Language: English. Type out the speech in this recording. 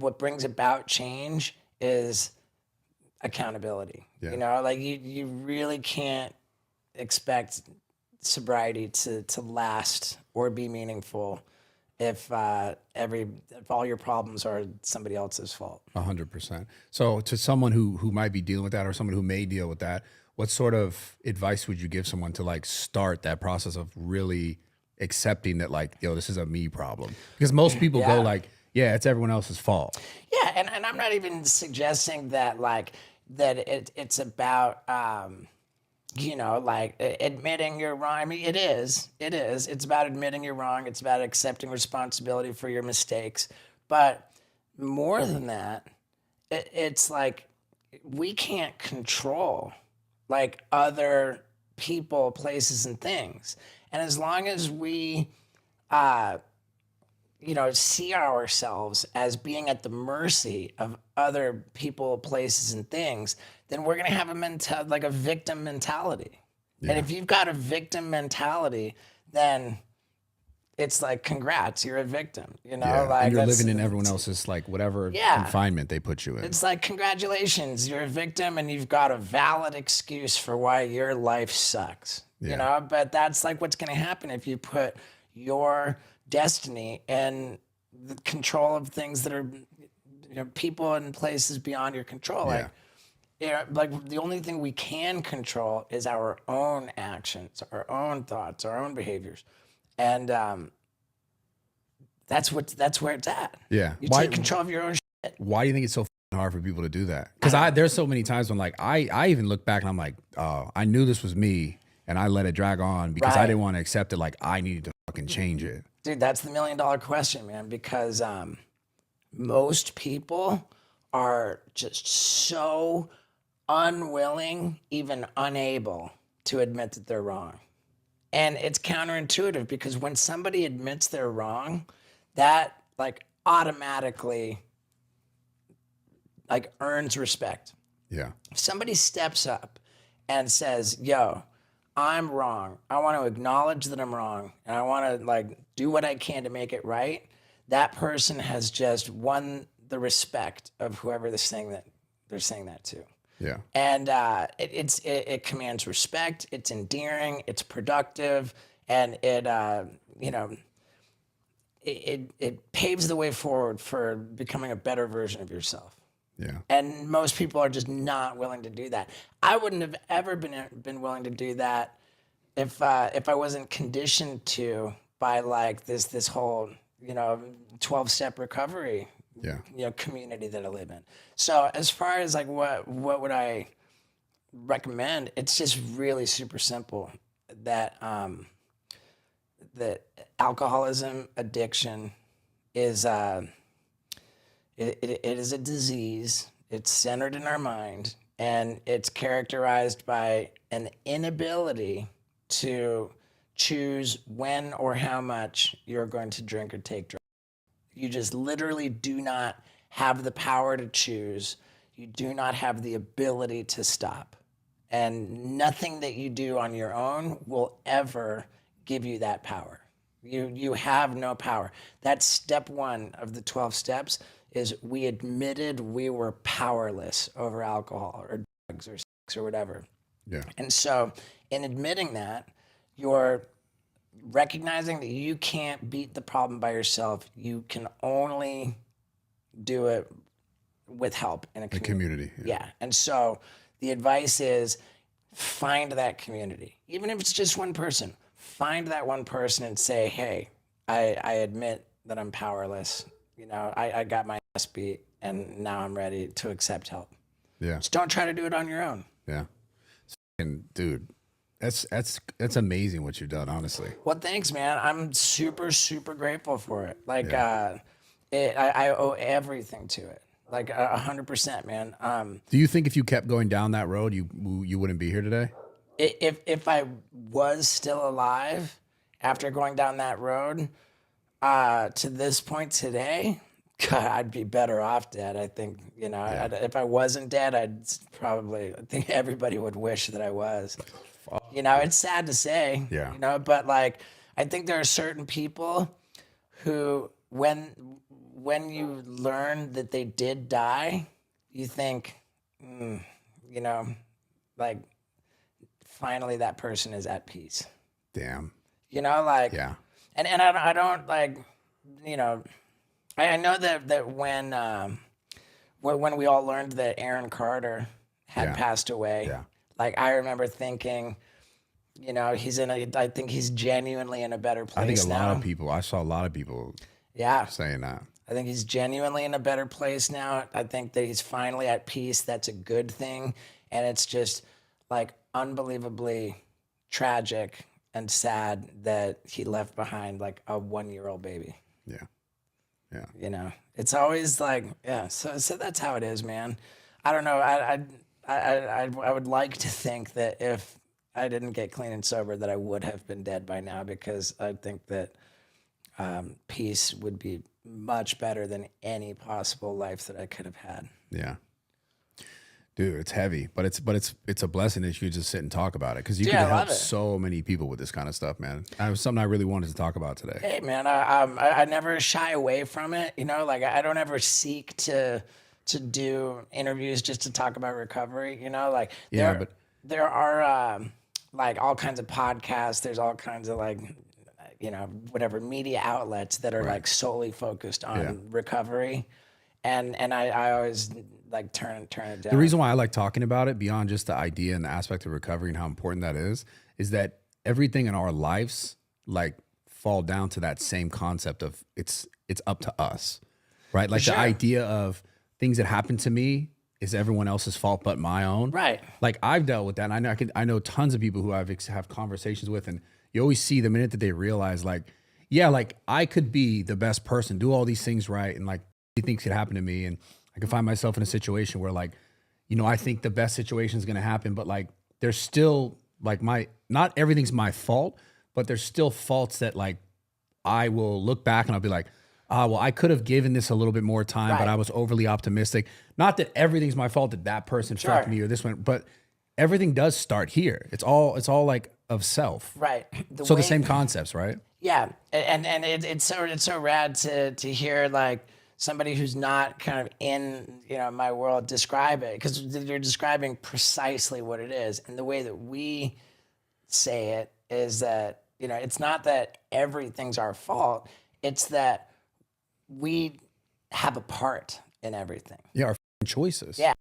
what brings about change is accountability. Yeah. You know, like you really can't expect sobriety to last or be meaningful if all your problems are somebody else's fault. 100%. So to someone who might be dealing with that, or someone who may deal with that, what sort of advice would you give someone to like start that process of really accepting that, like, yo, this is a me problem? Because most people go like, yeah, it's everyone else's fault. Yeah, and I'm not even suggesting that it's about you know, like admitting you're wrong. I mean, it is. It's about admitting you're wrong. It's about accepting responsibility for your mistakes. But more than that, it's like we can't control like other people, places, and things. And as long as we, you know, see ourselves as being at the mercy of other people, places, and things, then we're gonna have a victim mentality. Yeah. And if you've got a victim mentality, then it's like, congrats, you're a victim. You know, Yeah. like And you're living in everyone else's like whatever confinement they put you in. It's like, congratulations, you're a victim, and you've got a valid excuse for why your life sucks. You know, but that's like what's gonna happen if you put your destiny and the control of things that are, you know, people and places beyond your control. Like, you know, like the only thing we can control is our own actions, our own thoughts, our own behaviors, and that's where it's at. Yeah. You take control of your own shit. Why do you think it's so hard for people to do that? Because there's so many times when like I even look back and I'm like, oh, I knew this was me and I let it drag on because I didn't want to accept it. Like I needed to fucking change it. Dude, that's the $1 million question, man, because most people are just so unwilling, even unable to admit that they're wrong. And it's counterintuitive because when somebody admits they're wrong, that like automatically like earns respect. Yeah. If somebody steps up and says, yo, I'm wrong. I want to acknowledge that I'm wrong, and I want to like do what I can to make it right. That person has just won the respect of whoever they're saying that to. Yeah. And it commands respect. It's endearing. It's productive, and it you know, it paves the way forward for becoming a better version of yourself. Yeah. And most people are just not willing to do that. I wouldn't have ever been willing to do that if I wasn't conditioned to by like this whole, you know, 12-step recovery, you know, community that I live in. So as far as like what would I recommend, it's just really super simple that that alcoholism addiction is it is a disease. It's centered in our mind, and it's characterized by an inability to choose when or how much you're going to drink or take drugs. You just literally do not have the power to choose. You do not have the ability to stop. And nothing that you do on your own will ever give you that power. You have no power. That's step one of the 12 steps. Is we admitted we were powerless over alcohol or drugs or sex or whatever. Yeah. And so in admitting that, you're recognizing that you can't beat the problem by yourself. You can only do it with help in a community. Yeah. And so the advice is find that community. Even if it's just one person, find that one person and say, hey, I admit that I'm powerless. You know, I got my ass beat, and now I'm ready to accept help. Yeah. Just don't try to do it on your own. Yeah. And dude, that's amazing what you've done, honestly. Well, thanks, man. I'm super, super grateful for it. Like, I owe everything to it. Like 100%, man. Do you think if you kept going down that road, you wouldn't be here today? If I was still alive after going down that road, to this point today, God, I'd be better off dead. I think, you know, if I wasn't dead, I think everybody would wish that I was. You know, it's sad to say, you know, but like, I think there are certain people who, when when you learn that they did die, you think, you know, like finally that person is at peace. Damn. You know, like, Yeah. and I don't like, you know, I know that when we all learned that Aaron Carter had passed away, like I remember thinking, you know, I think he's genuinely in a better place. I think now. I saw a lot of people Yeah. saying that. I think he's genuinely in a better place now. I think that he's finally at peace. That's a good thing. And it's just like unbelievably tragic and sad that he left behind like a 1-year-old baby. Yeah. Yeah. You know, it's always like, yeah. So that's how it is, man. I don't know. I would like to think that if I didn't get clean and sober, that I would have been dead by now, because I think that peace would be much better than any possible life that I could have had. Yeah. Dude, it's heavy, but it's a blessing that you just sit and talk about it, because you can help so many people with this kind of stuff, man. It was something I really wanted to talk about today. Hey, man, I never shy away from it. You know, like I don't ever seek to do interviews just to talk about recovery. You know, like there are like all kinds of podcasts. There's all kinds of like, you know, whatever media outlets that are like solely focused on recovery, and I always like turn it down. The reason why I like talking about it beyond just the idea and the aspect of recovery and how important that is that everything in our lives like fall down to that same concept of it's up to us, right? Like the idea of things that happen to me is everyone else's fault but my own. Right. Like I've dealt with that. And I know tons of people who I've have conversations with, and you always see the minute that they realize like, yeah, like I could be the best person, do all these things right, and like things could happen to me, and I can find myself in a situation where like, you know, I think the best situation is going to happen, but like there's still like not everything's my fault, but there's still faults that like I will look back and I'll be like, well, I could have given this a little bit more time, but I was overly optimistic. Not that everything's my fault that that person fucked me or this one, but everything does start here. It's all like of self. Right. The same concepts, right? Yeah. And it's so rad to hear like somebody who's not kind of in, you know, my world describe it, because you're describing precisely what it is. And the way that we say it is that, you know, it's not that everything's our fault. It's that we have a part in everything. Yeah, our choices. Yeah.